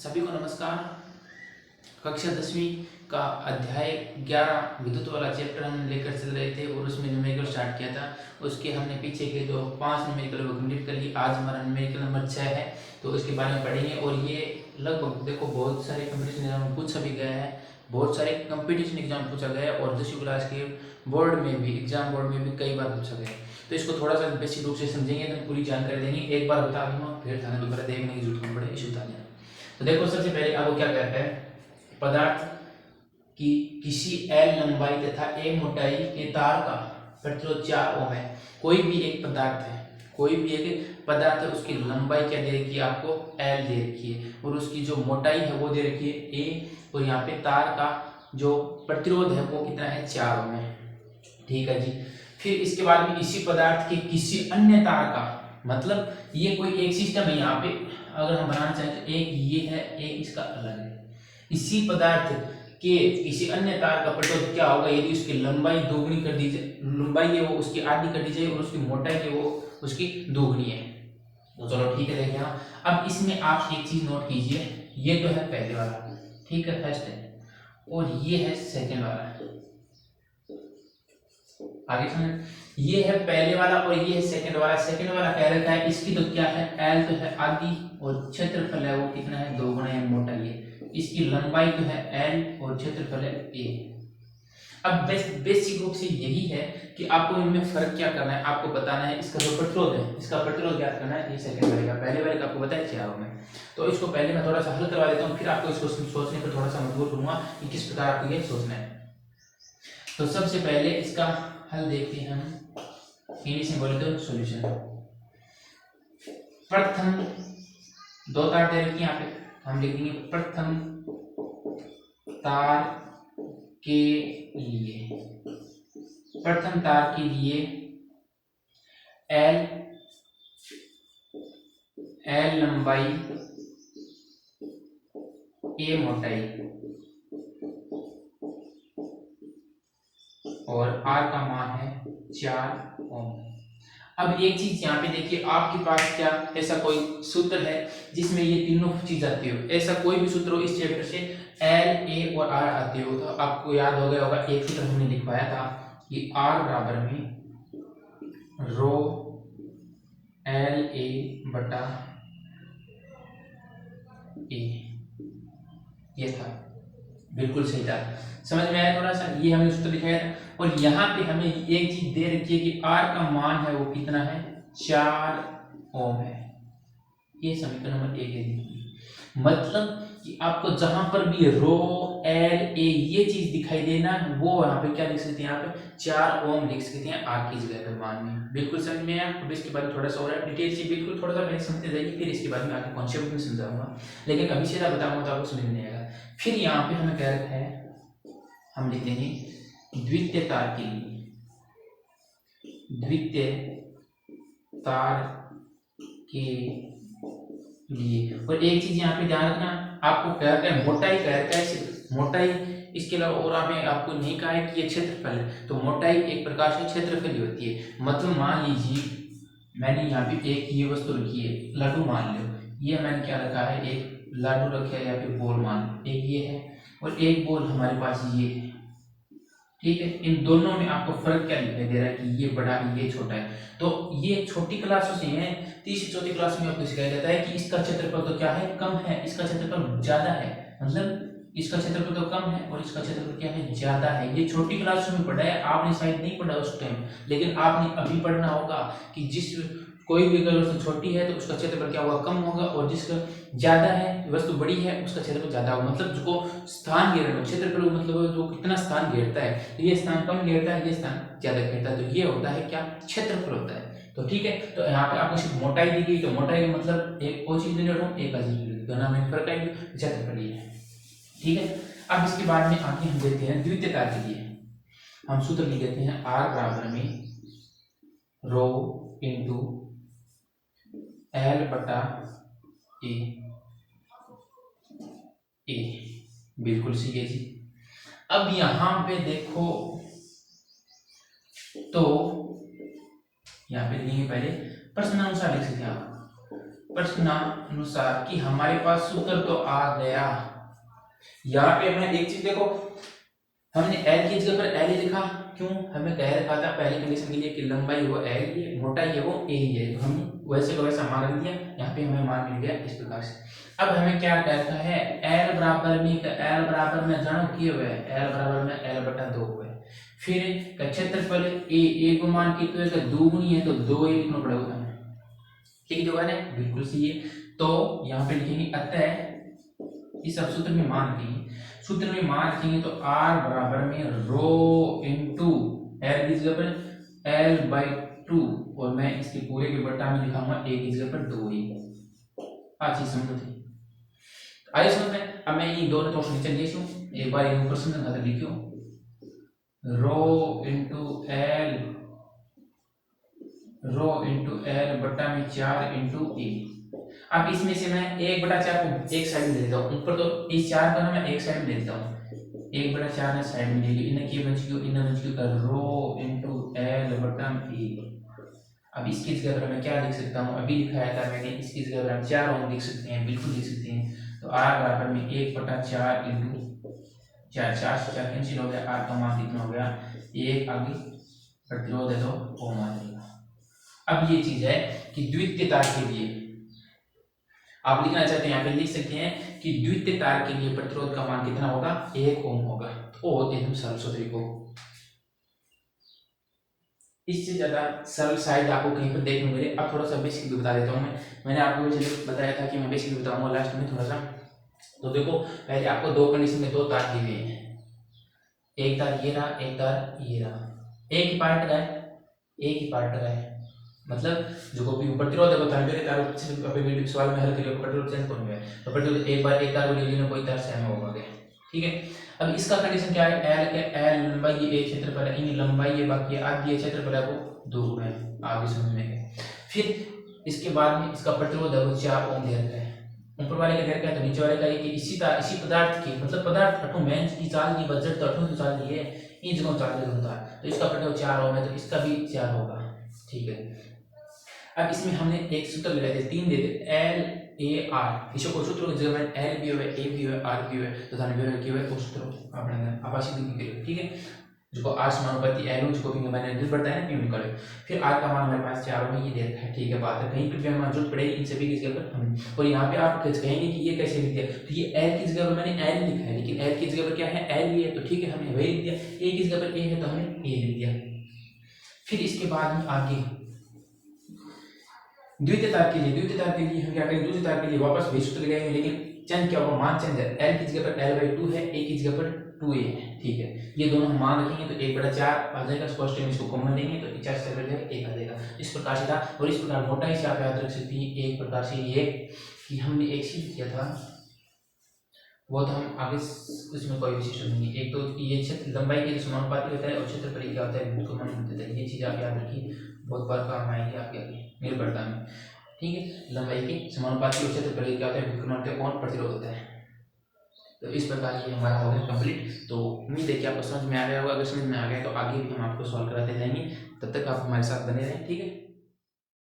सभी को नमस्कार। कक्षा 10वीं का अध्याय 11 विद्युत वाला चैप्टर हम लेकर चल रहे थे और उसमें न्यूमेरिकल स्टार्ट किया था। उसके हमने पीछे के जो 5 न्यूमेरिकल वो कंप्लीट कर ली। आज हमारा न्यूमेरिकल नंबर 6 है, तो उसके बारे में पढ़ेंगे। और ये लगभग देखो बहुत सारे कंपटीशन एग्जाम पूछा भी गया है, बहुत सारे कंपटीशन एग्जाम पूछा गया है और 10वीं क्लास के बोर्ड में भी, एग्जाम बोर्ड में भी कई बार पूछा गया है। तो इसको थोड़ा सा बेसिक रूप से समझेंगे तो पूरी जानकारी देंगे। एक बार बता दूंगा, फिर थाने दोबारा देखने की जरूरत नहीं पड़े, इशू बता देना। तो देखो सबसे पहले आपको क्या कहता है, पदार्थ की किसी एल लंबाई तथा ए मोटाई के तार का प्रतिरोध 4 ओम है। कोई भी एक पदार्थ है, कोई भी एक पदार्थ है, उसकी लंबाई क्या दे रखी है आपको, एल दे रखी है और उसकी जो मोटाई है वो दे रखी है ए, और यहाँ पे तार का जो प्रतिरोध है वो कितना है, 4 ओम है। ठीक है जी। फिर इसके बाद में इसी पदार्थ के किसी अन्य तार का, मतलब ये कोई एक सिस्टम है, यहाँ पे अगर हम बनाना चाहें तो एक ये है, एक इसका अलग है। इसी पदार्थ के किसी अन्य तार का प्रतिरोध क्या होगा यदि उसकी लंबाई दोगुनी कर दी जाए, लंबाई है वो उसकी आधी कर दी जाए और उसकी मोटाई है वो उसकी दोगुनी है। तो चलो ठीक है, देखिए हाँ। अब इसमें आप एक चीज नोट कीजिए, ये तो है पहले वाला, ठीक है, फर्स्ट है, और ये है सेकेंड वाला। आगे समझ, ये है पहले वाला और ये है सेकंड वाला। सेकंड वाला कह रखा है इसकी तो क्या है, एल तो है आधी और क्षेत्रफल है वो कितना है, 2 गुना है, मोटाई है। इसकी लंबाई तो है एल और क्षेत्रफल है ए। अब बेसिक रूप से यही है कि आपको इनमें फर्क क्या करना है, आपको बताना है इसका जो प्रतिरोध है, इसका प्रतिरोध ज्ञात करना है। ये सेकंड वाले का, पहले वाले का आपको बताया क्या होगा। तो इसको पहले मैं थोड़ा सा हल करवा देता हूँ, फिर आपको इसको सोचने पर थोड़ा सा मजबूर करूंगा कि किस प्रकार आपको ये सोचना है। तो सबसे पहले इसका हल देखते हैं हम, इंग्लिश में बोले तो सॉल्यूशन। प्रथम 2 तार दे रखी, यहाँ पे हम लिख देंगे प्रथम तार के लिए, प्रथम तार के लिए एल लंबाई, ए मोटाई और आर का मान है 4 ओम। अब एक चीज यहाँ पे देखिए, आपके पास क्या ऐसा कोई सूत्र है जिसमें ये तीनों चीज आती हो, ऐसा कोई भी सूत्र हो इस चैप्टर से एल ए और आर आते हो, तो आपको याद हो गया होगा, एक सूत्र हमने लिखवाया था कि आर बराबर में रो एल ए बटा ए, ये था, बिल्कुल सही था। समझ में आया थोड़ा सा, ये हमने सूत्र दिखाया था। और यहाँ पे हमें एक चीज दे रखी है कि आर का मान है वो कितना है, 4 ओम है। ये समीकरण नंबर 1 है। मतलब कि आपको जहां पर भी रो एल ए ये चीज दिखाई देना, वो यहाँ पे क्या लिख सकते हैं, यहाँ पे 4 ओम लिख सकते हैं आर की जगह पे मान में। बिल्कुल समझ में आया। अब इसके बाद में थोड़ा सा और डिटेल से बिल्कुल थोड़ा सा पहले समझते जाइए, फिर इसके बाद में आगे कॉन्सेप्ट में समझाऊंगा, लेकिन अभी सीधा बताऊंगा तो आपको समझ नहीं आएगा। फिर यहाँ पे हमें क्या रखा है, हम लिख देंगे द्वितीय तार के लिए, द्वितीय तार के लिए। और एक चीज यहाँ पे ध्यान रखना, आपको कहते हैं मोटाई कहता है, सिर्फ मोटाई, इसके अलावा और आपको नहीं कहा है कि ये क्षेत्रफल है। तो मोटाई एक प्रकार से क्षेत्रफल ही होती है। मतलब मान लीजिए मैंने यहाँ पे एक ये वस्तु रखी है, लड्डू मान लो, ये मैंने क्या रखा है, एक लड्डू रखा है या फिर बोल मान, एक ये है और एक बोल हमारे पास ये है। ठीक है, इन दोनों में आपको फर्क क्या दिखाई दे रहा है कि ये बड़ा है ये छोटा है। तो ये छोटी क्लासों से है, तीसरी चौथी क्लास में आपको सिखाया जाता है कि इसका क्षेत्रफल तो क्या है, कम है, इसका क्षेत्रफल ज्यादा है, मतलब इसका क्षेत्रफल तो कम है और इसका क्षेत्रफल क्या है, ज्यादा है। ये छोटी क्लासों में पढ़ा है, आपने शायद नहीं पढ़ा उस टाइम, लेकिन आपने अभी पढ़ना होगा कि जिस कोई भी अगर वस्तु छोटी है तो उसका क्षेत्रफल क्या होगा, कम होगा, और जिसका ज्यादा है, वस्तु बड़ी है, उसका क्षेत्रफल ज्यादा होगा। मतलब जो स्थान घेरना, क्षेत्रफल मतलब जो कितना स्थान घेरता है, ये स्थान कम घेरता है, ये स्थान ज्यादा घेरता है, तो ये होता है क्या, क्षेत्रफल होता है। तो ठीक है, तो यहाँ पे आपको सिर्फ मोटाई दी गई, तो मोटाई का मतलब एक और चीज ले रहा हूँ, एक चीज दोनों में फर्क आएगी, क्षेत्रफल ये है। ठीक है, अब इसके बाद में आगे हम देखते हैं द्वितीय तार के लिए हम सूत्र लिख देते हैं आर बराबर में रो इंटू एल बटा ए, ए बिल्कुल सही है जी। अब यहां पे देखो तो यहाँ पे लिखेंगे, पहले प्रश्नानुसार लिख सकते हैं आप, प्रश्नानुसार कि हमारे पास सूत्र तो आ गया। यहाँ पे हमें एक चीज देखो, हमने एल की जगह पर एल ही लिखा, क्यों? हमें कह रखा था पहली कंडीशन के लिए कि लंबाई वो एल ही है, मोटाई है वो ए ही है, तो हम वैसे का वैसा मान रख दिया। यहाँ पे हमें मान मिल गया इस प्रकार से। अब हमें क्या कहता है, एल बराबर में जानो किए हुए एल बराबर में एल बटा 2 हुए, फिर क्षेत्रफल ए को मान कितने है, दोगुनी है तो 2 a लिखना पड़ेगा हमें, ठीक है ना, बिल्कुल सही है। तो यहाँ पे लिखेंगे अतः इस सब सूत्र में मान रखेंगे, सूत्र में मान रखेंगे तो r बराबर में रो इंटू एल की जगह पर एल बाई 2, और मैं इसके पूरे के बटा में लिखाऊंगा ए की जगह पर 2a। अच्छी समझ थी, आइए समझ में। अब मैं ये दोनों तो नीचे लिखूं, एक बार ऊपर समझ खाते लिखो, रो इंटू एल बटा में 4 इंटू ए। अब इसमें से मैं 1/4 को एक साइड में ले लेता हूँ, ऊपर तो इस 4 का ना मैं एक साइड में ले लेता हूँ, 1/4 ने साइड में ले ली, इन्हें की बच गई रो इंटू एल बटा ए। अब इसकी जगह पर मैं क्या लिख सकता हूँ, अभी लिखाया था मैंने, इसकी जगह पर हम 4 ओम लिख सकते हैं, बिल्कुल लिख सकते हैं। तो r बराबर में 1/4 इंटू 4, 4 से 4 कैंसिल हो गया, r का मान कितना हो गया 1, आगे प्रतिरोध है तो ओम आ जाएगा। अब ये चीज है कि द्वितीय तार के लिए आप लिखना चाहते हैं, यहाँ पे लिख सकते हैं कि द्वितीय तार के लिए प्रतिरोध का मान कितना होगा, 1 ओम होगा। तो एकदम सरल सूत्र को, इससे ज्यादा सरल शायद आपको कहीं पर देखने मिले। अब थोड़ा सा बेसिक बता देता हूँ मैंने आपको बताया था कि मैं बेसिक बताऊंगा लास्ट में थोड़ा सा। तो देखो पहले आपको दो कंडीशन में 2 तार दिए हुए हैं, एक तार ये रहा, एक तार ये रहा, एक ही पार्ट का है, मतलब जो भी प्रतिरोध है बताने मेरे तार अभी वीडियो सवाल में हल करिए, प्रतिरोध चेंज कौन है, तो प्रतिरोध एक बार एक तार को ले लेना, कोई तार सेम होगा, ठीक है। अब इसका कंडीशन क्या है, एल लंबाई ये एक क्षेत्रफल है, इन लंबाई ये बाकी है, आधी क्षेत्रफल है वो 2 है, आगे समझ में है। फिर इसके बाद में इसका प्रतिरोध है वो 4 ओम दे रखा है, ऊपर वाले का दे रखा है तो नीचे वाले का कि इसी पदार्थ की, मतलब पदार्थ अठो में की चाल की बजट तो अठो की चाल दी है, इन जगहों चाल होता है, तो इसका प्रतिरोध 4 ओम है, तो इसका भी 4 होगा, ठीक है। अब इसमें हमने एक सूत्र लगाए थे, 3 दे दे एल ए आर, इसे को सूत्र जब मैं एल भी है, ए भी है, आर भी है, तो थाने भी है कि वो सूत्र आपने आभासी लिख के, ठीक है, जो आर समानुपाती एल जो भी मैंने दिल बढ़ता है ना क्यों निकाले। फिर आर का मान हमारे पास 4 में ये दे रखा है, ठीक है, बात है, कहीं पर भी हमें जरूरत पड़ेगी इन सभी की जगह पर हम, और यहाँ पे आप कहेंगे कि ये कैसे लिख दिया, तो ये एल की जगह पर मैंने एल लिखा है, लेकिन एल की जगह पर क्या है, एल ही है, तो ठीक है हमने वही लिख दिया, ए की जगह पर ए है तो हमने ए लिख दिया। फिर इसके बाद में आगे द्वितीय तार के लिए हम क्या करेंगे, द्वितीय तार के लिए वापस वही सूत्र लगाएंगे, लेकिन चेंज क्या होगा, मान चेंज है, एल की जगह पर l/2 है, ए की जगह पर 2a है, ठीक है, ये दोनों हम मान रखेंगे तो 1/4 आ जाएगा, स्पष्ट इसको कॉमन लेंगे तो 4 से कट जाएगा 1 आ जाएगा, इस प्रकार से था। और इस प्रकार मोटाई से आप याद रख सकते हैं एक प्रकार से ये कि हमने एक चीज किया था, वो तो हम आगे उसमें कोई विशिष्ट नहीं है, एक तो ये क्षेत्र लंबाई के समानुपाती होता है और क्षेत्रफल क्या होता है बिल्कुल मान होता है, ये चीज आप याद रखिए, बहुत बार काम आएगी आपके आगे निर्भरता में, ठीक है। लंबाई के समानुपाती और क्षेत्रफल क्या होता है विकर्ण कौन प्रतिरोध होता है। तो इस प्रकार ये हमारा हो गया कंप्लीट। तो उम्मीद है कि आपको समझ में आ गया होगा, अगर समझ में आ गया तो आगे भी हम आपको सॉल्व कराते जाएंगे, तब तक आप हमारे साथ बने रहें, ठीक है।